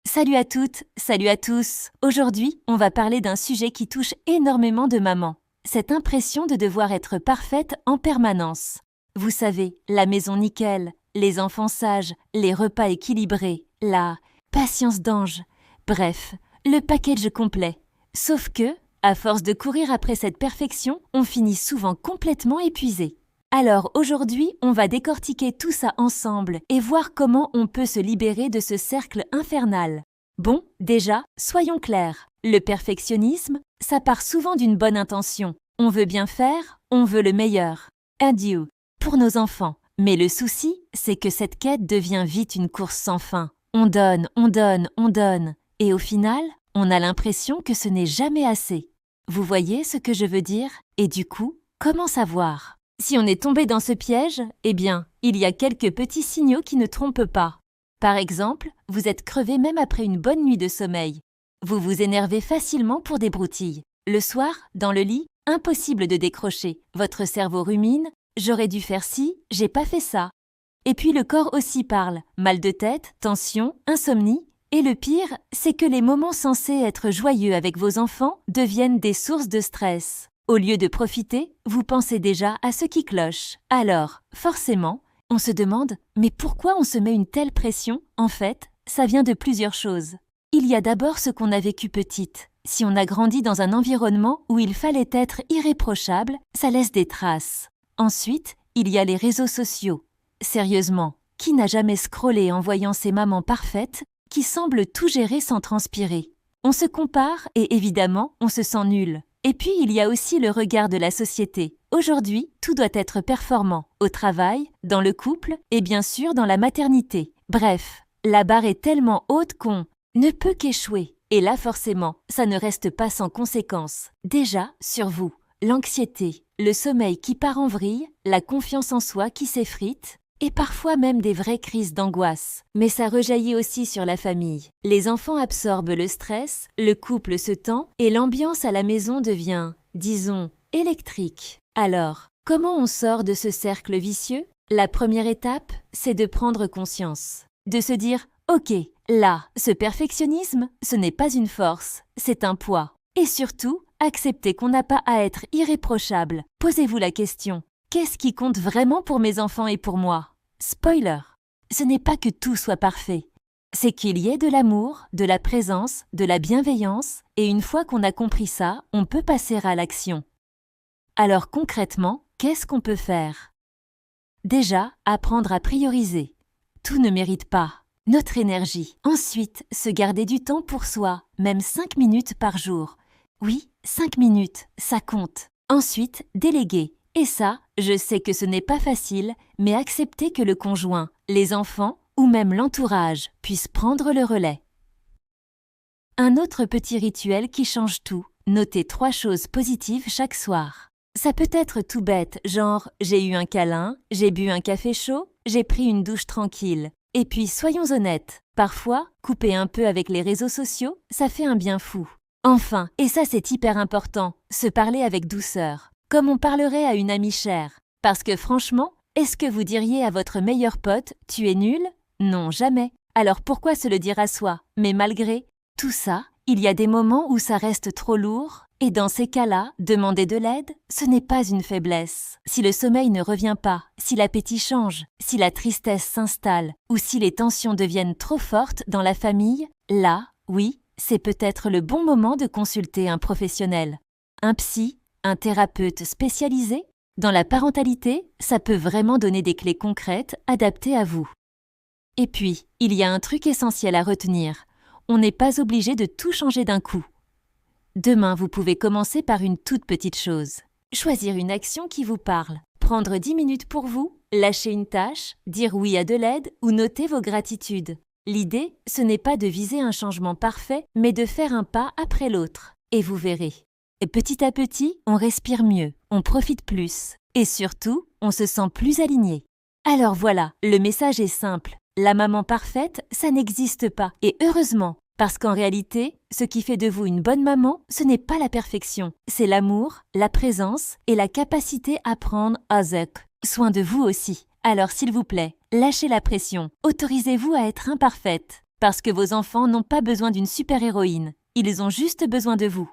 Salut à toutes, salut à tous. Aujourd'hui, on va parler d'un sujet qui touche énormément de mamans. Cette impression de devoir être parfaite en permanence. Vous savez, la maison nickel, les enfants sages, les repas équilibrés, la patience d'ange. Bref, le package complet. Sauf que, à force de courir après cette perfection, on finit souvent complètement épuisé. Alors aujourd'hui, on va décortiquer tout ça ensemble et voir comment on peut se libérer de ce cercle infernal. Bon, déjà, soyons clairs, le perfectionnisme, ça part souvent d'une bonne intention. On veut bien faire, on veut le meilleur. Adieu pour nos enfants. Mais le souci, c'est que cette quête devient vite une course sans fin. On donne, on donne, on donne. Et au final, on a l'impression que ce n'est jamais assez. Vous voyez ce que je veux dire? Et du coup, comment savoir? Si on est tombé dans ce piège, eh bien, il y a quelques petits signaux qui ne trompent pas. Par exemple, vous êtes crevé même après une bonne nuit de sommeil. Vous vous énervez facilement pour des broutilles. Le soir, dans le lit, impossible de décrocher. Votre cerveau rumine « j'aurais dû faire ci, j'ai pas fait ça ». Et puis le corps aussi parle. Mal de tête, tension, insomnie. Et le pire, c'est que les moments censés être joyeux avec vos enfants deviennent des sources de stress. Au lieu de profiter, vous pensez déjà à ce qui cloche. Alors, forcément, on se demande « mais pourquoi on se met une telle pression ?» En fait, ça vient de plusieurs choses. Il y a d'abord ce qu'on a vécu petite. Si on a grandi dans un environnement où il fallait être irréprochable, ça laisse des traces. Ensuite, il y a les réseaux sociaux. Sérieusement, qui n'a jamais scrollé en voyant ces mamans parfaites qui semblent tout gérer sans transpirer? On se compare et évidemment, on se sent nul. Et puis, il y a aussi le regard de la société. Aujourd'hui, tout doit être performant, au travail, dans le couple et bien sûr dans la maternité. Bref, la barre est tellement haute qu'on ne peut qu'échouer. Et là, forcément, ça ne reste pas sans conséquences. Déjà, sur vous, l'anxiété, le sommeil qui part en vrille, la confiance en soi qui s'effrite, et parfois même des vraies crises d'angoisse. Mais ça rejaillit aussi sur la famille. Les enfants absorbent le stress, le couple se tend et l'ambiance à la maison devient, disons, électrique. Alors, comment on sort de ce cercle vicieux? La première étape, c'est de prendre conscience. De se dire « Ok, là, ce perfectionnisme, ce n'est pas une force, c'est un poids. » Et surtout, accepter qu'on n'a pas à être irréprochable. Posez-vous la question. Qu'est-ce qui compte vraiment pour mes enfants et pour moi? Spoiler, ce n'est pas que tout soit parfait. C'est qu'il y ait de l'amour, de la présence, de la bienveillance, et une fois qu'on a compris ça, on peut passer à l'action. Alors concrètement, qu'est-ce qu'on peut faire? Déjà, apprendre à prioriser. Tout ne mérite pas notre énergie. Ensuite, se garder du temps pour soi, même 5 minutes par jour. Oui, 5 minutes, ça compte. Ensuite, déléguer. Et ça, je sais que ce n'est pas facile, mais accepter que le conjoint, les enfants ou même l'entourage puissent prendre le relais. Un autre petit rituel qui change tout, noter 3 choses positives chaque soir. Ça peut être tout bête, genre j'ai eu un câlin, j'ai bu un café chaud, j'ai pris une douche tranquille. Et puis soyons honnêtes, parfois, couper un peu avec les réseaux sociaux, ça fait un bien fou. Enfin, et ça c'est hyper important, se parler avec douceur. Comme on parlerait à une amie chère. Parce que franchement, est-ce que vous diriez à votre meilleur pote « tu es nul » ? Non, jamais. Alors pourquoi se le dire à soi? Mais malgré tout ça, il y a des moments où ça reste trop lourd, et dans ces cas-là, demander de l'aide, ce n'est pas une faiblesse. Si le sommeil ne revient pas, si l'appétit change, si la tristesse s'installe, ou si les tensions deviennent trop fortes dans la famille, là, oui, c'est peut-être le bon moment de consulter un professionnel. Un psy, un thérapeute spécialisé? Dans la parentalité, ça peut vraiment donner des clés concrètes adaptées à vous. Et puis, il y a un truc essentiel à retenir. On n'est pas obligé de tout changer d'un coup. Demain, vous pouvez commencer par une toute petite chose. Choisir une action qui vous parle. Prendre 10 minutes pour vous, lâcher une tâche, dire oui à de l'aide ou noter vos gratitudes. L'idée, ce n'est pas de viser un changement parfait, mais de faire un pas après l'autre. Et vous verrez. Et petit à petit, on respire mieux, on profite plus. Et surtout, on se sent plus aligné. Alors voilà, le message est simple. La maman parfaite, ça n'existe pas. Et heureusement, parce qu'en réalité, ce qui fait de vous une bonne maman, ce n'est pas la perfection. C'est l'amour, la présence et la capacité à prendre soin de vous aussi. Alors s'il vous plaît, lâchez la pression. Autorisez-vous à être imparfaite. Parce que vos enfants n'ont pas besoin d'une super-héroïne, ils ont juste besoin de vous.